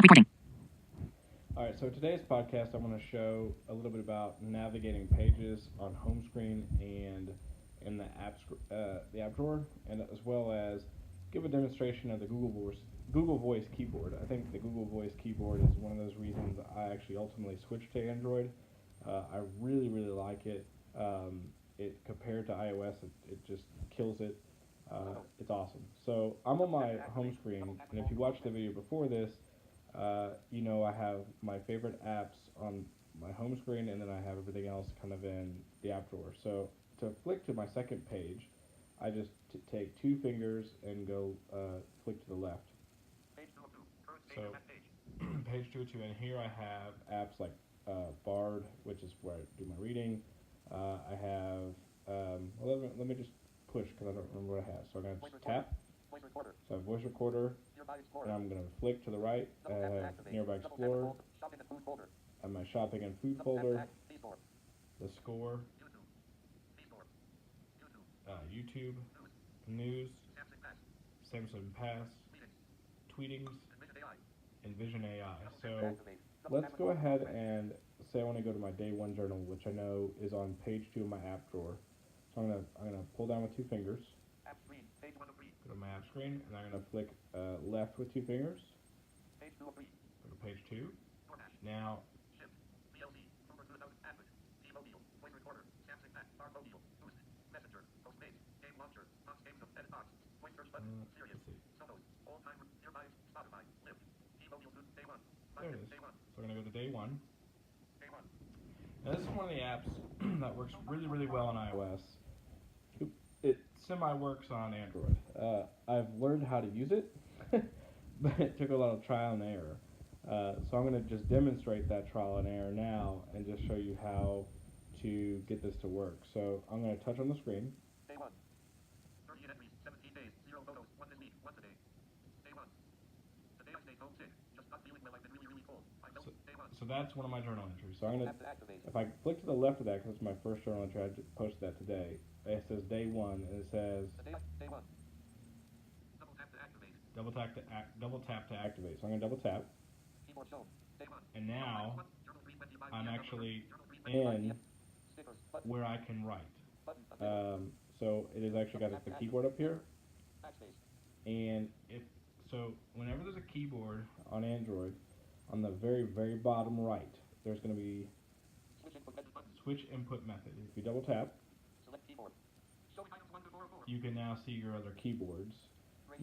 Stop recording. All right, so today's podcast, I want to show a little bit about navigating pages on home screen and in the app drawer, and as well as give a demonstration of the Google Voice keyboard. I think the Google Voice keyboard is one of those reasons I actually ultimately switched to Android. I really like it. It compared to iOS, it just kills it. It's awesome. So I'm on my home screen, and if you watched the video before this, I have my favorite apps on my home screen, and then I have everything else kind of in the app drawer. So to flick to my second page, I just take two fingers and go flick to the left. So page 202, and here I have apps like Bard, which is where I do my reading. I have, let me just push because I don't remember what I have. So I'm going to tap. So I have voice recorder, and I'm going to flick to the right. I have Nearby Explorer, I have my shopping and food folder, the score, YouTube, news, Samsung Pass, tweetings, and Vision AI. So let's go ahead and say I want to go to my day one journal, which I know is on page 2 of my app drawer. So I'm gonna pull down with two fingers. Go to my app screen, and I'm gonna flick left with two fingers. Go to page 2. Now. Let's see. There it is. So we're gonna go to day one. Now this is one of the apps that works really well on iOS. It semi-works on Android. I've learned how to use it, but it took a lot of trial and error. So I'm going to just demonstrate that trial and error now and just show you how to get this to work. So I'm going to touch on the screen. Day 1. 30 entries, 17 days, 0 photos, 1 this week, 1 today. Day 1. Today I stayed home sick. Just not feeling well. I've been really cold. Day 1. So that's one of my journal entries. So I'm going to, if I click to the left of that, because it's my first journal entry, I posted that today. It says day 1, and it says day 1. Double tap to activate. So I'm going to double tap. Keyboard shown. Day 1. And now I'm actually in where I can write. So it has actually got the keyboard up here. And whenever there's a keyboard on Android, on the very bottom right, there's going to be switch input method. If you double tap, you can now see your other keyboards.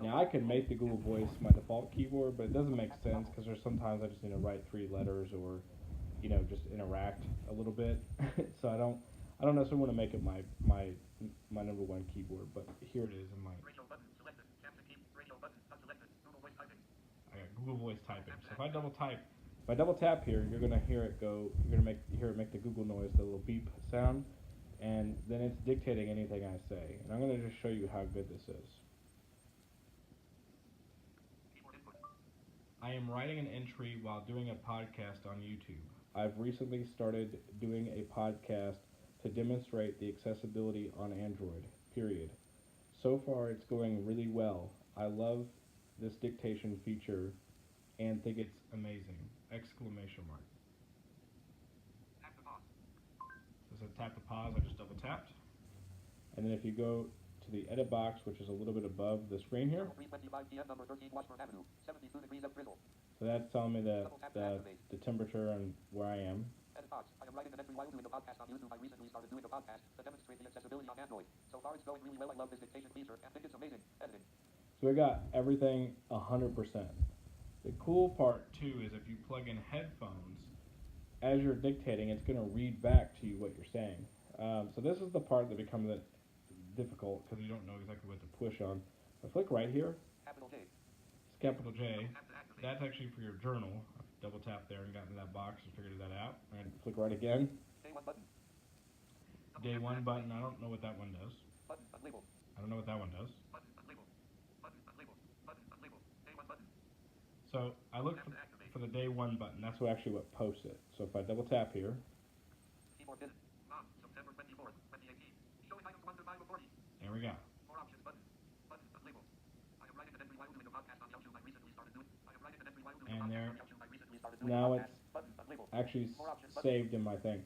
Now I can make the Google Voice my default keyboard, but it doesn't make sense because there's sometimes I just need to write 3 letters or, just interact a little bit. So I don't necessarily want to make it my number one keyboard, but here it is in my. I got Google Voice typing. So if I double tap here, you're gonna hear it go. You're gonna hear it make the Google noise, the little beep sound, and then it's dictating anything I say. And I'm gonna just show you how good this is. I am writing an entry while doing a podcast on YouTube. I've recently started doing a podcast to demonstrate the accessibility on Android, period. So far, it's going really well. I love this dictation feature and think it's amazing! Exclamation mark. Tap to pause. So it says tap to pause, I just double tapped. And then if you go to the edit box, which is a little bit above the screen here. 3:25 p.m. number 13 Washburn Avenue, 72 degrees of drizzle. So that's telling me the temperature and where I am. Edit box. I am writing an entry while doing a podcast on YouTube. I recently started doing a podcast to demonstrate the accessibility on Android. So far it's going really well. I love this dictation feature and think it's amazing. Editing. So we got everything 100%. The cool part too is if you plug in headphones, as you're dictating, it's going to read back to you what you're saying. So this is the part that becomes difficult because you don't know exactly what to push on. I click right here. Capital J. It's capital J. That's actually for your journal. I double tap there and got into that box and figured that out. And click right again. Day 1 button. Day 1 button. I don't know what that one does. Button unlabeled. I don't know what that one does. Button unlabeled. Button unlabeled. Button unlabeled. Day 1 button. So I look for the day 1 button. That's what posts it. So if I double tap here. Keyboard visit. Mom, September 24th, 2018. Showing items 1 to 5 of 40. There we go. More options button. Button unlabeled. I am writing an entry while doing a podcast on YouTube. I recently started doing. I am writing an entry while doing a podcast on YouTube. now it's actually saved in my thing.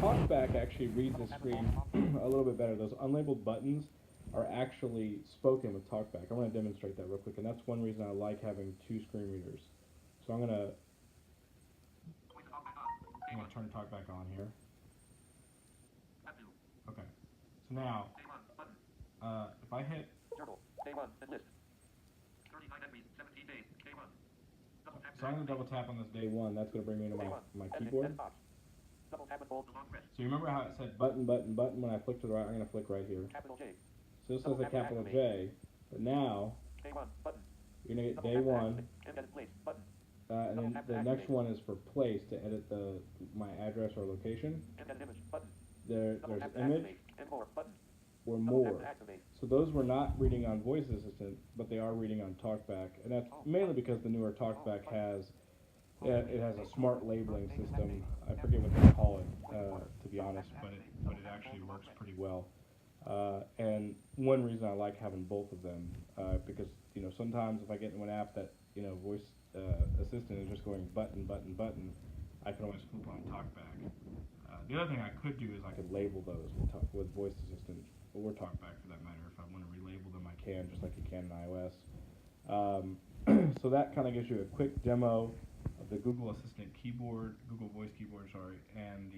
TalkBack actually reads the screen a little bit better. Those unlabeled buttons are actually spoken with TalkBack. I want to demonstrate that real quick, and that's one reason I like having two screen readers. So I'm gonna turn TalkBack on here. Okay. So now, if I hit Journal. Day 1. List. 39 entries. 17 days. Day 1. Double tap. So I'm going to double tap on this day 1. That's going to bring me to my keyboard. Double tap and hold. So you remember how it said button, button, button when I flick to the right? I'm going to flick right here. Capital J. So this says a capital J, but now Day 1. Button. you're going to get day 1. Edit place. Button. And then the next one is for place to edit my address or location. Edit image. Button. There's image And more. Button. or more. So those were not reading on Voice Assistant, but they are reading on TalkBack, and that's mainly because the newer TalkBack has it has a smart labeling system. I forget what they call it, to be honest, but it actually works pretty well. And one reason I like having both of them, because sometimes if I get into an app that Voice Assistant is just going button, button, button, I can always flip on TalkBack. The other thing I could do is I could label those with Voice Assistant or TalkBack for that matter. If I want to relabel them, I can, just like you can in iOS. So that kind of gives you a quick demo of the Google Assistant keyboard, Google Voice keyboard, sorry, and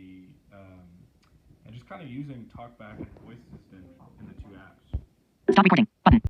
and just kind of using TalkBack and Voice Assistant in the two apps. Stop recording. Button.